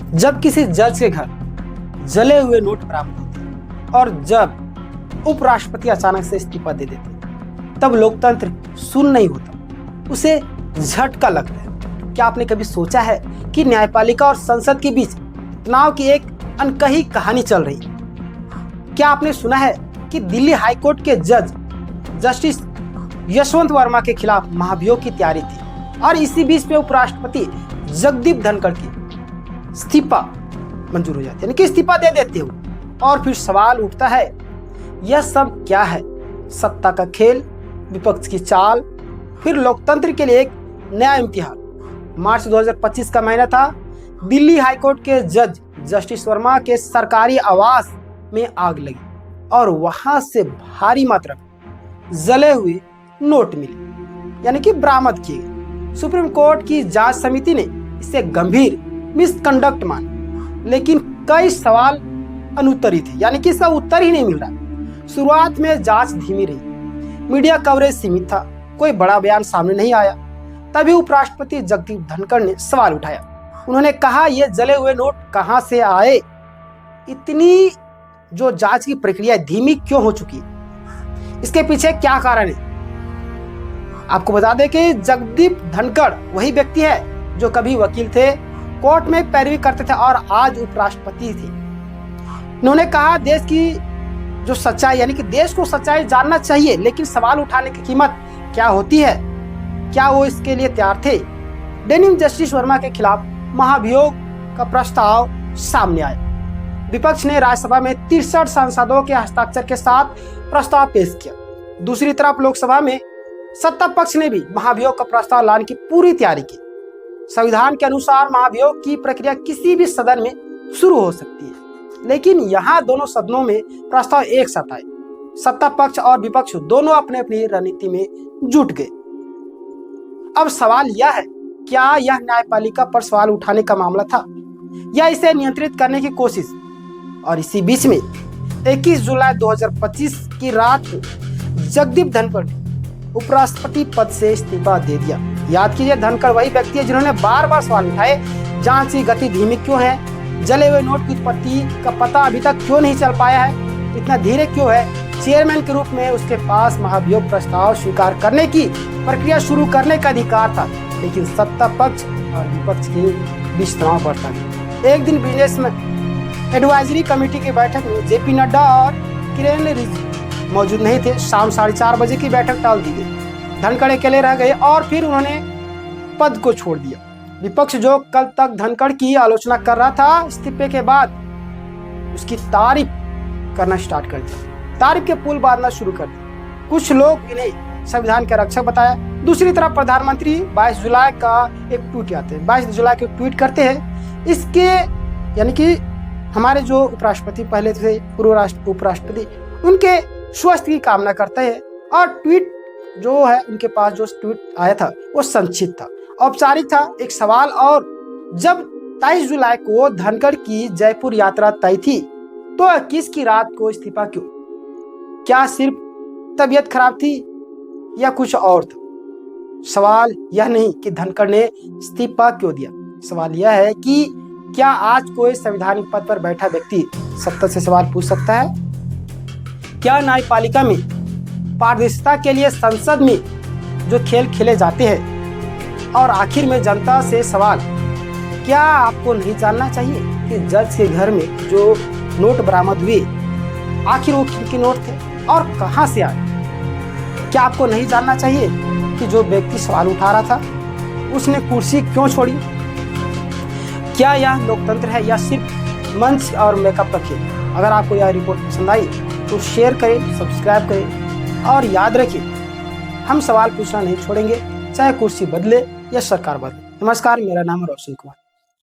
जब किसी जज के घर जले हुए नोट बरामद होते और जब उपराष्ट्रपति अचानक से इस्तीफा दे देते तब लोकतंत्र सुन्न नहीं होता, उसे झटका लगता है। क्या आपने कभी सोचा है कि न्यायपालिका और संसद के बीच तनाव की एक अनकही कहानी चल रही है? क्या आपने सुना है कि दिल्ली हाईकोर्ट के जज जस्टिस यशवंत वर्मा के खिलाफ महाभियोग की तैयारी थी और इसी बीच पे उपराष्ट्रपति जगदीप धनखड़ की इस्तीफा मंजूर हो जाती है, यानी कि इस्तीफा दे देते हो। और फिर सवाल उठता है, यह सब क्या है? सत्ता का खेल, विपक्ष की चाल, फिर लोकतंत्र के लिए एक नया इम्तिहान। मार्च 2025 का महीना था। दिल्ली हाईकोर्ट के जज जस्टिस वर्मा के सरकारी आवास में आग लगी और वहां से भारी मात्रा में जले हुए नोट मिले, यानी कि बरामद किए गए। सुप्रीम कोर्ट की जांच समिति ने इसे गंभीर मिसकंडक्ट माना, लेकिन कई सवाल अनुत्तरित थे, यानी कि इसका उत्तर ही नहीं मिल रहा। शुरुआत में जांच धीमी रही, मीडिया कवरेज सीमित था, कोई बड़ा बयान सामने नहीं आया। तभी उपराष्ट्रपति जगदीप धनखड़ ने सवाल उठाया। उन्होंने कहा, ये जले हुए नोट कहां से आए? इतनी जो जांच की प्रक्रिया धीमी क्यों हो चुकी? इसके पीछे क्या कारण है? आपको बता दें कि जगदीप धनखड़ वही व्यक्ति है जो कभी वकील थे, कोर्ट में पैरवी करते थे और आज उपराष्ट्रपति थे। उन्होंने कहा, देश की जो सच्चाई, यानी कि देश को सच्चाई जानना चाहिए, लेकिन सवाल उठाने की कीमत क्या होती है? क्या वो इसके लिए तैयार थे? डेनिम जस्टिस वर्मा के खिलाफ महाभियोग का प्रस्ताव सामने आया। विपक्ष ने राज्यसभा में 63 सांसदों के हस्ताक्षर के साथ प्रस्ताव पेश किया। दूसरी तरफ लोकसभा में सत्ता पक्ष ने भी महाभियोग का प्रस्ताव लाने की पूरी तैयारी की। संविधान के अनुसार महाभियोग की प्रक्रिया किसी भी सदन में शुरू हो सकती है, लेकिन यहाँ दोनों सदनों में प्रस्ताव एक साथ आए। सत्ता पक्ष और विपक्ष दोनों अपने अपनी रणनीति में जुट गए। अब सवाल यह है, क्या यह न्यायपालिका पर सवाल उठाने का मामला था या इसे नियंत्रित करने की कोशिश? और इसी बीच में 21 जुलाई 2025 की रात को जगदीप धनखड़ ने उपराष्ट्रपति पद से इस्तीफा दे दिया। याद कीजिए, धनखड़ वही व्यक्ति है जिन्होंने बार बार सवाल उठाए, जांच की गति धीमी क्यों है? जले हुए नोट की उत्पत्ति का पता अभी तक क्यों नहीं चल पाया है? इतना धीरे क्यों है? चेयरमैन के रूप में उसके पास महाभियोग प्रस्ताव स्वीकार करने की प्रक्रिया शुरू करने का अधिकार था, लेकिन सत्ता पक्ष और विपक्ष के बीच तनाव बढ़ता गया। एक दिन बिजनेस में एडवाइजरी कमेटी की बैठक में जेपी नड्डा और किरेन रिजिजू मौजूद नहीं थे। शाम 4:30 बजे की बैठक टाल दी गई। धनखड़ अकेले रह गए और फिर उन्होंने पद को छोड़ दिया। विपक्ष जो कल तक धनखड़ की आलोचना कर रहा था, इस्तीफे के बाद उसकी तारीफ करना स्टार्ट कर दिया, तारीफ के पुल बांधना शुरू कर दिया। कुछ लोग इन्हें संविधान के रक्षक बताया। दूसरी तरफ प्रधानमंत्री 22 जुलाई का एक ट्वीट आते हैं, 22 जुलाई के ट्वीट करते हैं। इसके यानी कि हमारे जो उपराष्ट्रपति पहले थे, पूर्व उपराष्ट्रपति, उनके स्वास्थ्य की कामना करते हैं। और ट्वीट जो है उनके पास जो ट्वीट आया था वो संक्षिप्त था, औपचारिक था। एक सवाल, और जब 23 जुलाई को धनखड़ की जयपुर यात्रा तय थी तो 21 की रात को इस्तीफा क्यों? क्या सिर्फ तबीयत खराब थी या कुछ और था? सवाल यह नहीं कि धनखड़ ने इस्तीफा क्यों दिया, सवाल यह है कि क्या आज कोई संवैधानिक पद पर बैठा व्यक्ति सत्ता से सवाल पूछ सकता है? क्या न्यायपालिका में पारदर्शिता के लिए संसद में जो खेल खेले जाते हैं? और आखिर में जनता से सवाल, क्या आपको नहीं जानना चाहिए कि जज के घर में जो नोट बरामद हुए, आखिर वो किनके नोट थे और कहां से आए? क्या आपको नहीं जानना चाहिए कि जो व्यक्ति सवाल उठा रहा था उसने कुर्सी क्यों छोड़ी? क्या यह लोकतंत्र है या सिर्फ मंच और मेकअप का खेल? अगर आपको यह रिपोर्ट पसंद आई तो शेयर करें, सब्सक्राइब करें और याद रखिए, हम सवाल पूछना नहीं छोड़ेंगे, चाहे कुर्सी बदले या सरकार बदले। नमस्कार, मेरा नाम है रोशन कुमार।